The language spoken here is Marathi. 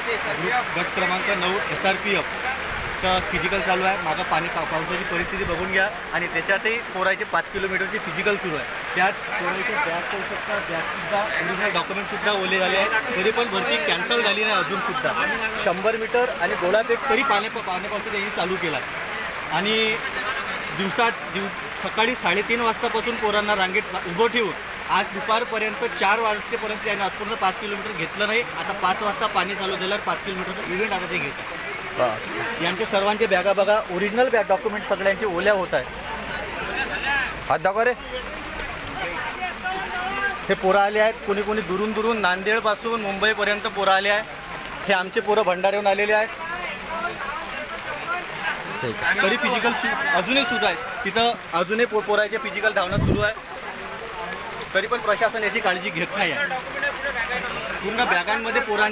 गट क्रमांक 9 SRPF तर फिजिकल चालू आहे. मागं पावसाची परिस्थिती बघून घ्या आणि त्याच्यातही पोरायचे 5 किलोमीटरची फिजिकल सुरू आहे. त्यात पोरायचे बॅगसुद्धा ओरिजिनल डॉक्युमेंटसुद्धा ओले झाले आहेत. तरी पण भरती कॅन्सल झाली नाही अजूनसुद्धा. 100 मीटर आणि गोळाफेक तरी पाण्यापासून त्यांनी चालू केला आणि सकाळी 3:30 वाजतापासून पोरांना रांगेत उभं ठेवून आज दुपारपर्यंत 4 वाजतेपर्यंत त्यांनी आजपर्यंत 5 किलोमीटर घेतलं नाही. आता 5 वाजता पाणी चालू झाल्यावर 5 किलोमीटरचा इव्हेंट आता ते घेतात. यांचे सर्वांचे बॅगा बघा ओरिजिनल डॉक्युमेंट सगळ्यांचे ओल्या होत आहे. हात दाखवा रे. हे पोरं आले आहेत. कोणी दुरून नांदेडपासून मुंबईपर्यंत पोरं आले आहे. हे आमचे पोरं भंडाऱ्याहून आलेले आहेत. तरी फिजिकल अजूनही सुरू आहे. तिथं अजूनही पोराचे फिजिकल धावणं सुरू आहे. तरी पण प्रशासन याची काळजी घेत नाही आहे. पूर्ण बॅगांमध्ये पोरांची